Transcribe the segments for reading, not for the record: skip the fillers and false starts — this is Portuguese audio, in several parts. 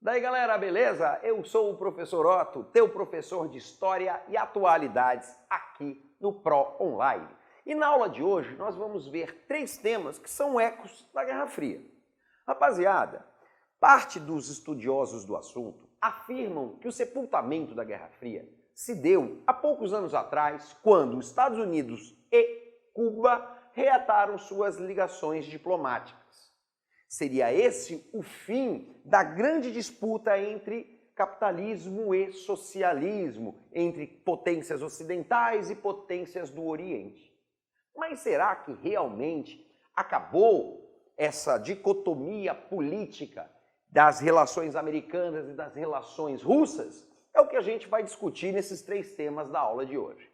Daí galera, beleza? Eu sou o professor Otto, teu professor de História e Atualidades aqui no Pro Online. E na aula de hoje nós vamos ver 3 temas que são ecos da Guerra Fria. Rapaziada, parte dos estudiosos do assunto afirmam que o sepultamento da Guerra Fria se deu há poucos anos atrás, quando os Estados Unidos e Cuba reataram suas ligações diplomáticas. Seria esse o fim da grande disputa entre capitalismo e socialismo, entre potências ocidentais e potências do Oriente. Mas será que realmente acabou essa dicotomia política das relações americanas e das relações russas? É o que a gente vai discutir nesses 3 temas da aula de hoje.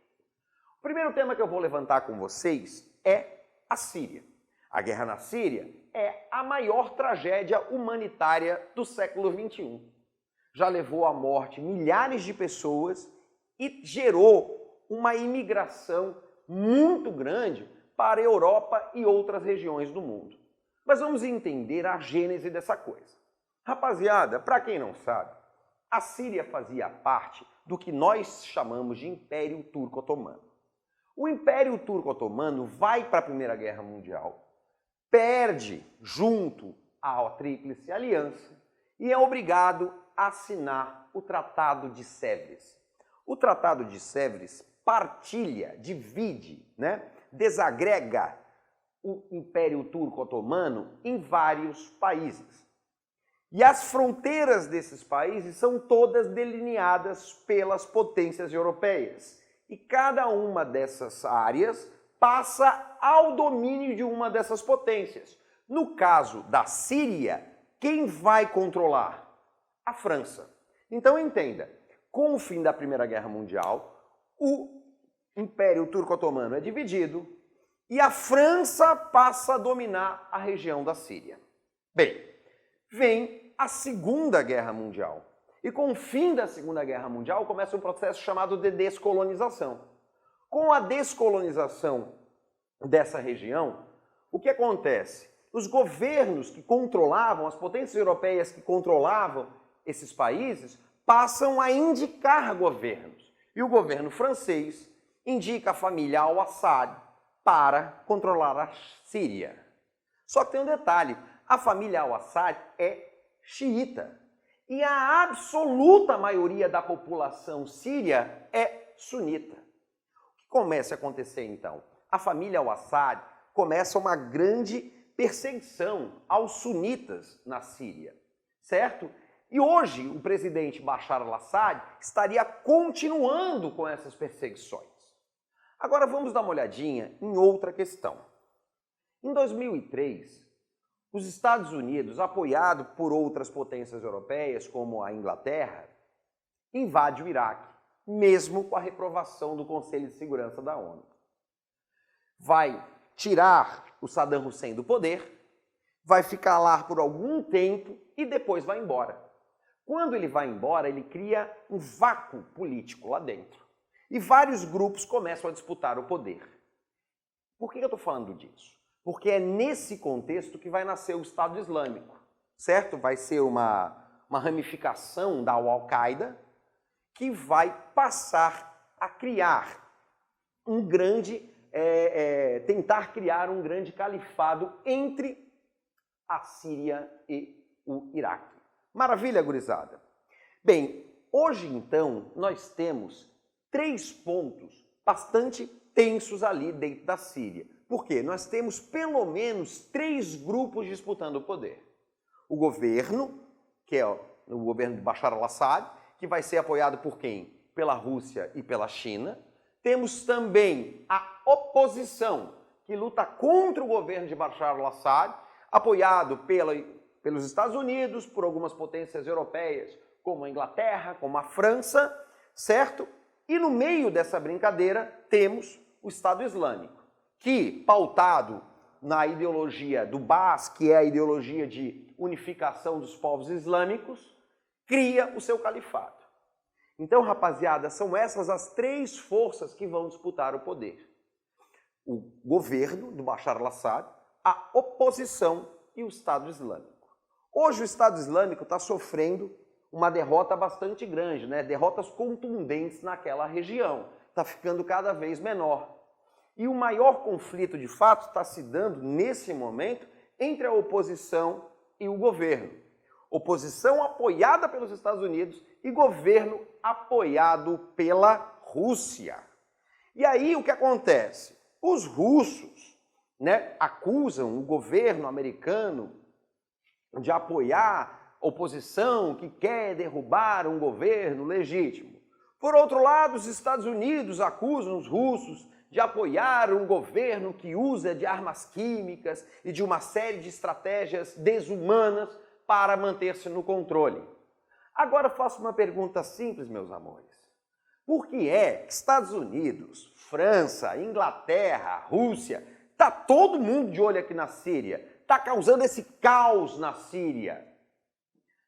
O primeiro tema que eu vou levantar com vocês é a Síria. A guerra na Síria é a maior tragédia humanitária do século XXI. Já levou à morte milhares de pessoas e gerou uma imigração muito grande para a Europa e outras regiões do mundo. Mas vamos entender a gênese dessa coisa. Rapaziada, para quem não sabe, a Síria fazia parte do que nós chamamos de Império Turco-Otomano. O Império Turco-Otomano vai para a Primeira Guerra Mundial, perde junto à Tríplice Aliança e é obrigado a assinar o Tratado de Sèvres. O Tratado de Sèvres partilha, divide, desagrega o Império Turco-Otomano em vários países. E as fronteiras desses países são todas delineadas pelas potências europeias. E cada uma dessas áreas passa ao domínio de uma dessas potências. No caso da Síria, quem vai controlar? A França. Então entenda, com o fim da Primeira Guerra Mundial, o Império Turco-Otomano é dividido e a França passa a dominar a região da Síria. Bem, vem a Segunda Guerra Mundial. E com o fim da Segunda Guerra Mundial começa um processo chamado de descolonização. Com a descolonização dessa região, o que acontece? Os governos que controlavam, as potências europeias que controlavam esses países, passam a indicar governos. E o governo francês indica a família Al-Assad para controlar a Síria. Só que tem um detalhe, a família Al-Assad é xiita. E a absoluta maioria da população síria é sunita. O que começa a acontecer então? A família Al-Assad começa uma grande perseguição aos sunitas na Síria, certo? E hoje o presidente Bashar al-Assad estaria continuando com essas perseguições. Agora vamos dar uma olhadinha em outra questão. Em 2003, os Estados Unidos, apoiado por outras potências europeias, como a Inglaterra, invade o Iraque, mesmo com a reprovação do Conselho de Segurança da ONU. Vai tirar o Saddam Hussein do poder, vai ficar lá por algum tempo e depois vai embora. Quando ele vai embora, ele cria um vácuo político lá dentro. E vários grupos começam a disputar o poder. Por que eu estou falando disso? Porque é nesse contexto que vai nascer o Estado Islâmico, certo? Vai ser uma ramificação da Al-Qaeda que vai passar a criar um grande, tentar criar um grande califado entre a Síria e o Iraque. Maravilha, gurizada? Bem, hoje então nós temos 3 pontos bastante tensos ali dentro da Síria. Por quê? Nós temos pelo menos 3 grupos disputando o poder. O governo, que é o governo de Bashar al-Assad, que vai ser apoiado por quem? Pela Rússia e pela China. Temos também a oposição, que luta contra o governo de Bashar al-Assad, apoiado pelos Estados Unidos, por algumas potências europeias, como a Inglaterra, como a França, certo? E no meio dessa brincadeira temos o Estado Islâmico, que, pautado na ideologia do Baas, que é a ideologia de unificação dos povos islâmicos, cria o seu califado. Então, rapaziada, são essas as 3 forças que vão disputar o poder. O governo do Bashar al-Assad, a oposição e o Estado Islâmico. Hoje o Estado Islâmico está sofrendo uma derrota bastante grande, né? Derrotas contundentes naquela região. Está ficando cada vez menor. E o maior conflito, de fato, está se dando, nesse momento, entre a oposição e o governo. Oposição apoiada pelos Estados Unidos e governo apoiado pela Rússia. E aí o que acontece? Os russos, né, acusam o governo americano de apoiar oposição que quer derrubar um governo legítimo. Por outro lado, os Estados Unidos acusam os russos de apoiar um governo que usa de armas químicas e de uma série de estratégias desumanas para manter-se no controle. Agora faço uma pergunta simples, meus amores. Por que é que Estados Unidos, França, Inglaterra, Rússia, está todo mundo de olho aqui na Síria? Está causando esse caos na Síria?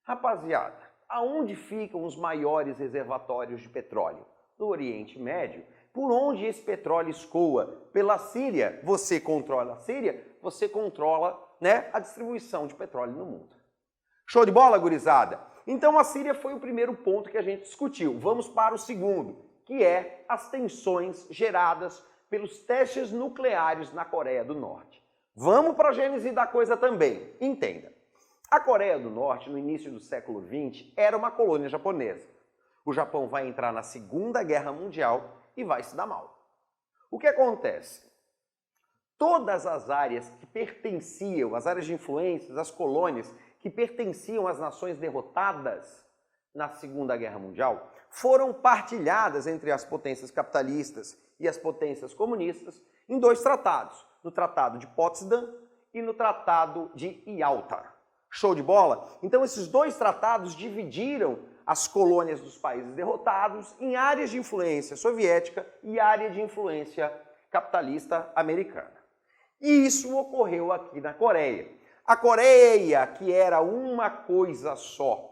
Rapaziada, aonde ficam os maiores reservatórios de petróleo? No Oriente Médio. Por onde esse petróleo escoa? Pela Síria. Você controla a Síria, você controla, né, a distribuição de petróleo no mundo. Show de bola, gurizada? Então a Síria foi o primeiro ponto que a gente discutiu. Vamos para o segundo, que é as tensões geradas pelos testes nucleares na Coreia do Norte. Vamos para a gênese da coisa também. Entenda. A Coreia do Norte, no início do século XX, era uma colônia japonesa. O Japão vai entrar na Segunda Guerra Mundial e vai se dar mal. O que acontece? Todas as áreas que pertenciam, as áreas de influência, as colônias que pertenciam às nações derrotadas na Segunda Guerra Mundial, foram partilhadas entre as potências capitalistas e as potências comunistas em dois tratados, no Tratado de Potsdam e no Tratado de Yalta. Show de bola? Então esses dois tratados dividiram as colônias dos países derrotados em áreas de influência soviética e área de influência capitalista americana. E isso ocorreu aqui na Coreia. A Coreia, que era uma coisa só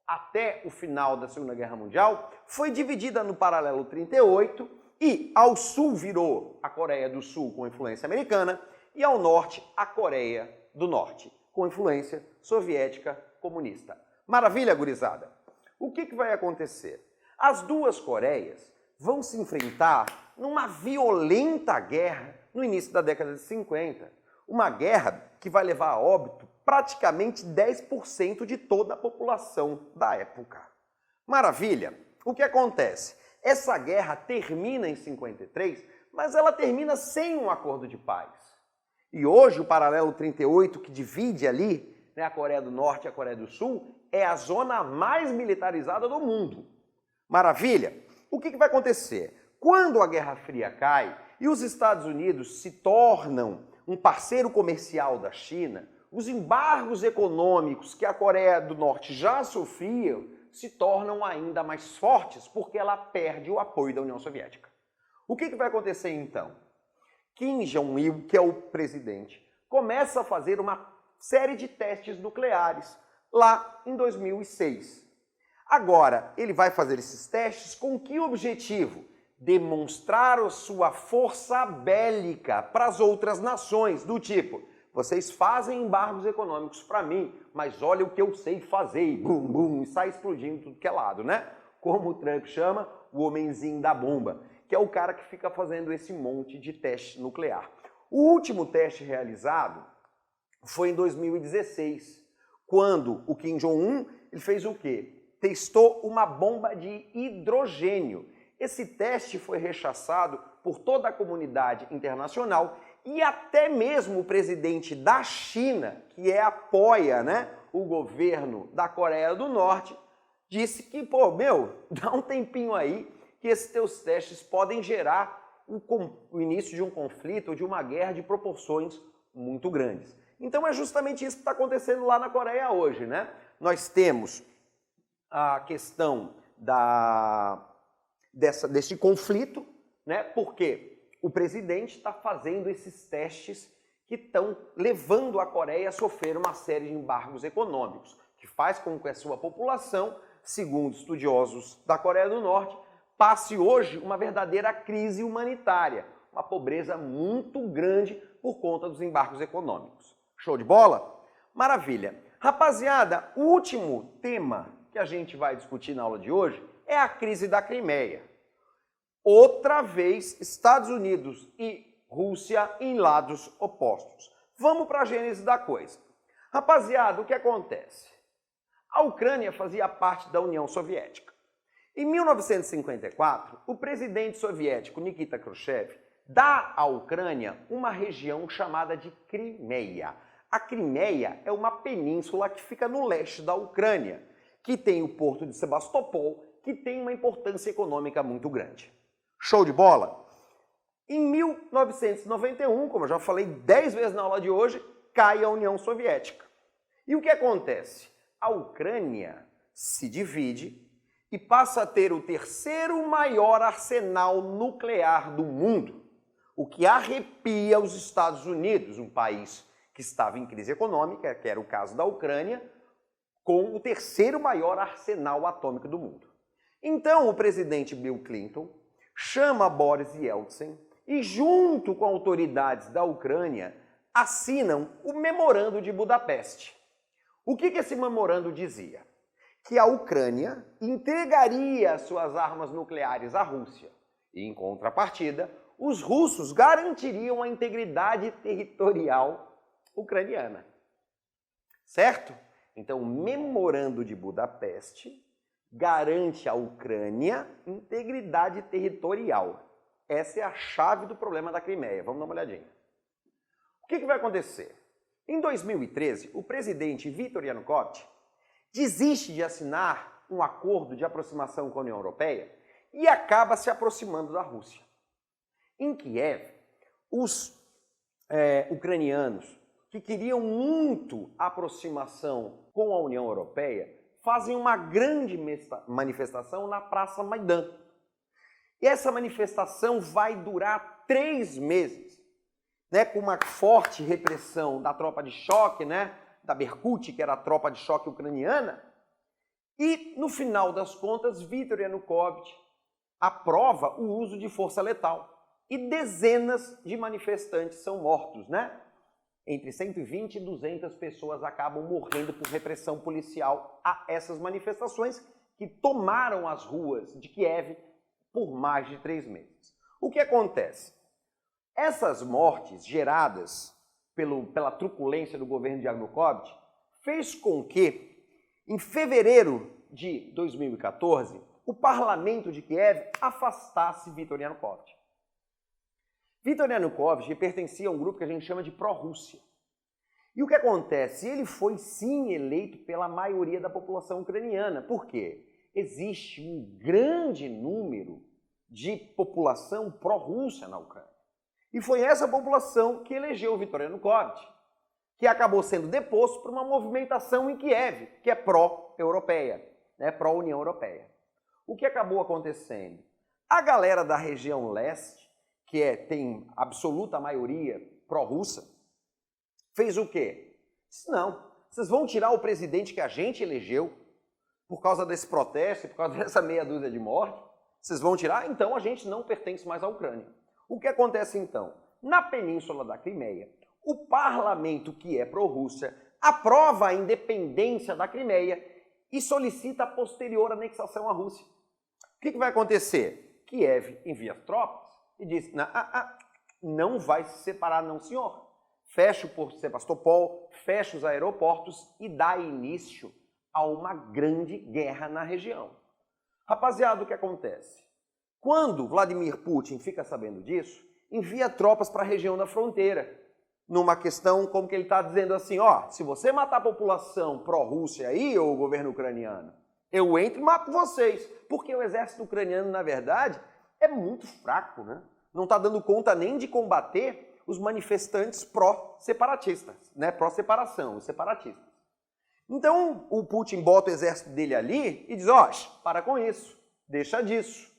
até o final da Segunda Guerra Mundial, foi dividida no paralelo 38 e ao sul virou a Coreia do Sul com influência americana e ao norte a Coreia do Norte com influência soviética comunista. Maravilha, gurizada? O que vai acontecer? As duas Coreias vão se enfrentar numa violenta guerra no início da década de 50. Uma guerra que vai levar a óbito praticamente 10% de toda a população da época. Maravilha! O que acontece? Essa guerra termina em 53, mas ela termina sem um acordo de paz. E hoje o paralelo 38, que divide ali, né, a Coreia do Norte e a Coreia do Sul, é a zona mais militarizada do mundo. Maravilha? O que vai acontecer? Quando a Guerra Fria cai e os Estados Unidos se tornam um parceiro comercial da China, os embargos econômicos que a Coreia do Norte já sofria se tornam ainda mais fortes porque ela perde o apoio da União Soviética. O que vai acontecer então? Kim Jong-il, que é o presidente, começa a fazer uma série de testes nucleares lá em 2006. Agora, ele vai fazer esses testes com que objetivo? Demonstrar a sua força bélica para as outras nações, do tipo, vocês fazem embargos econômicos para mim, mas olha o que eu sei fazer, e bum, bum, e sai explodindo tudo que é lado, né? Como o Trump chama, o homenzinho da bomba, que é o cara que fica fazendo esse monte de teste nuclear. O último teste realizado foi em 2016, quando o Kim Jong-un ele fez o quê? Testou uma bomba de hidrogênio. Esse teste foi rechaçado por toda a comunidade internacional e até mesmo o presidente da China, que apoia, né, o governo da Coreia do Norte, disse que, pô, dá um tempinho aí que esses teus testes podem gerar o início de um conflito ou de uma guerra de proporções muito grandes. Então é justamente isso que está acontecendo lá na Coreia hoje, né? Nós temos a questão desse conflito, né? Porque o presidente está fazendo esses testes que estão levando a Coreia a sofrer uma série de embargos econômicos, que faz com que a sua população, segundo estudiosos da Coreia do Norte, passe hoje uma verdadeira crise humanitária, uma pobreza muito grande por conta dos embargos econômicos. Show de bola? Maravilha! Rapaziada, o último tema que a gente vai discutir na aula de hoje é a crise da Crimeia. Outra vez, Estados Unidos e Rússia em lados opostos. Vamos para a gênese da coisa. Rapaziada, o que acontece? A Ucrânia fazia parte da União Soviética. Em 1954, o presidente soviético Nikita Khrushchev dá à Ucrânia uma região chamada de Crimeia. A Crimeia é uma península que fica no leste da Ucrânia, que tem o porto de Sebastopol, que tem uma importância econômica muito grande. Show de bola? Em 1991, como eu já falei 10 vezes na aula de hoje, cai a União Soviética. E o que acontece? A Ucrânia se divide e passa a ter o terceiro maior arsenal nuclear do mundo, o que arrepia os Estados Unidos, um país que estava em crise econômica, que era o caso da Ucrânia, com o terceiro maior arsenal atômico do mundo. Então, o presidente Bill Clinton chama Boris Yeltsin e, junto com autoridades da Ucrânia, assinam o Memorando de Budapeste. O que esse memorando dizia? Que a Ucrânia entregaria suas armas nucleares à Rússia e, em contrapartida, os russos garantiriam a integridade territorial ucraniana. Certo? Então, o Memorando de Budapeste garante à Ucrânia integridade territorial. Essa é a chave do problema da Crimeia. Vamos dar uma olhadinha. O que vai acontecer? Em 2013, o presidente Viktor Yanukovych desiste de assinar um acordo de aproximação com a União Europeia e acaba se aproximando da Rússia. Em Kiev, os ucranianos que queriam muito aproximação com a União Europeia fazem uma grande manifestação na Praça Maidan. E essa manifestação vai durar 3 meses. Com uma forte repressão da tropa de choque, da Berkut, que era a tropa de choque ucraniana, e no final das contas, Viktor Yanukovych aprova o uso de força letal. E dezenas de manifestantes são mortos, Entre 120 e 200 pessoas acabam morrendo por repressão policial a essas manifestações que tomaram as ruas de Kiev por mais de 3 meses. O que acontece? Essas mortes geradas pela truculência do governo de Yanukovych fez com que, em fevereiro de 2014, o parlamento de Kiev afastasse Viktor Yanukovych. Viktor Yanukovych pertencia a um grupo que a gente chama de pró-Rússia. E o que acontece? Ele foi sim eleito pela maioria da população ucraniana. Por quê? Existe um grande número de população pró-Rússia na Ucrânia. E foi essa população que elegeu Viktor Yanukovych, que acabou sendo deposto por uma movimentação em Kiev, que é pró-europeia, pró-União Europeia. O que acabou acontecendo? A galera da região leste, que tem absoluta maioria pró-russa, fez o quê? Disse, não, vocês vão tirar o presidente que a gente elegeu por causa desse protesto, por causa dessa meia dúzia de mortes, vocês vão tirar? Então a gente não pertence mais à Ucrânia. O que acontece então? Na Península da Crimeia, o parlamento, que é pró-Rússia, aprova a independência da Crimeia e solicita a posterior anexação à Rússia. O que vai acontecer? Kiev envia tropas e diz, não vai se separar não, senhor. Fecha o porto de Sebastopol, fecha os aeroportos e dá início a uma grande guerra na região. Rapaziada, o que acontece? Quando Vladimir Putin fica sabendo disso, envia tropas para a região da fronteira, numa questão como que ele está dizendo assim, se você matar a população pró-Rússia aí, ou o governo ucraniano, eu entro e mato vocês, porque o exército ucraniano, na verdade, é muito fraco, Não está dando conta nem de combater os manifestantes pró-separatistas, pró-separação, os separatistas. Então, o Putin bota o exército dele ali e diz, para com isso, deixa disso.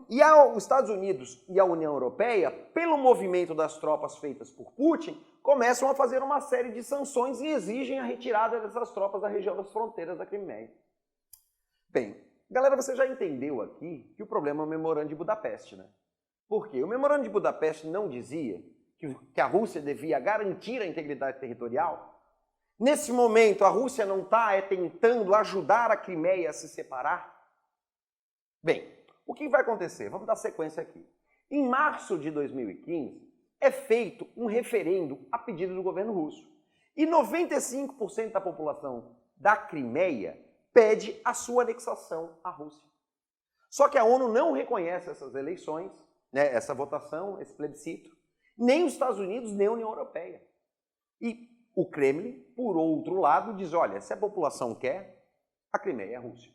E os Estados Unidos e a União Europeia, pelo movimento das tropas feitas por Putin, começam a fazer uma série de sanções e exigem a retirada dessas tropas da região das fronteiras da Crimeia. Bem, galera, você já entendeu aqui que o problema é o Memorando de Budapeste, Por quê? O Memorando de Budapeste não dizia que a Rússia devia garantir a integridade territorial? Nesse momento, a Rússia não está tentando ajudar a Crimeia a se separar? Bem, o que vai acontecer? Vamos dar sequência aqui. Em março de 2015, é feito um referendo a pedido do governo russo. E 95% da população da Crimeia pede a sua anexação à Rússia. Só que a ONU não reconhece essas eleições, né, essa votação, esse plebiscito, nem os Estados Unidos, nem a União Europeia. E o Kremlin, por outro lado, diz, olha, se a população quer, a Crimeia é a Rússia.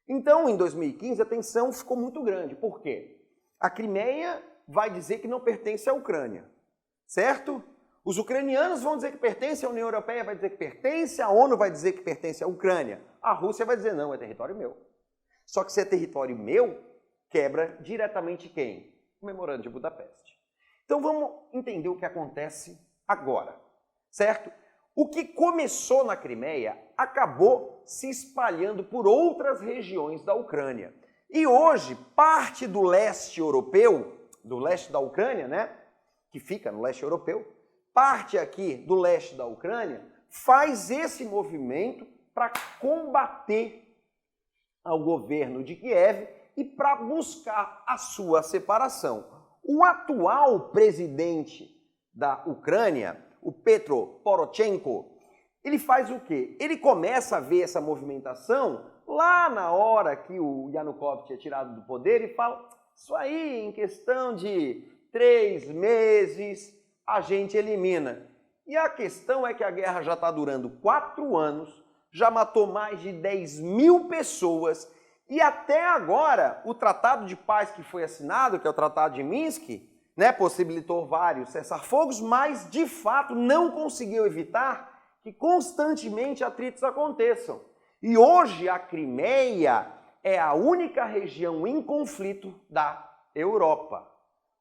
Então, em 2015, a tensão ficou muito grande. Por quê? A Crimeia vai dizer que não pertence à Ucrânia, certo? Os ucranianos vão dizer que pertence, a União Europeia vai dizer que pertence, a ONU vai dizer que pertence à Ucrânia. A Rússia vai dizer, não, é território meu. Só que se é território meu, quebra diretamente quem? O Memorando de Budapeste. Então vamos entender o que acontece agora, certo? O que começou na Crimeia acabou se espalhando por outras regiões da Ucrânia. E hoje, parte do leste europeu, do leste da Ucrânia, né, que fica no leste europeu, parte aqui do leste da Ucrânia faz esse movimento para combater ao governo de Kiev e para buscar a sua separação. O atual presidente da Ucrânia, o Petro Poroshenko, ele faz o quê? Ele começa a ver essa movimentação lá na hora que o Yanukovych é tirado do poder e fala, isso aí em questão de 3 meses a gente elimina. E a questão é que a guerra já está durando 4 anos, já matou mais de 10.000 pessoas e até agora o tratado de paz que foi assinado, que é o Tratado de Minsk, né, possibilitou vários cessar-fogos, mas de fato não conseguiu evitar que constantemente atritos aconteçam. E hoje a Crimeia é a única região em conflito da Europa,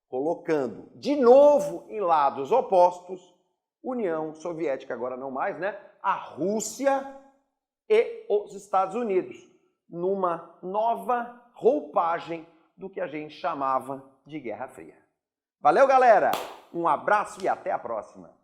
colocando de novo em lados opostos, União Soviética agora não mais, né? A Rússia e os Estados Unidos, numa nova roupagem do que a gente chamava de Guerra Fria. Valeu, galera! Um abraço e até a próxima!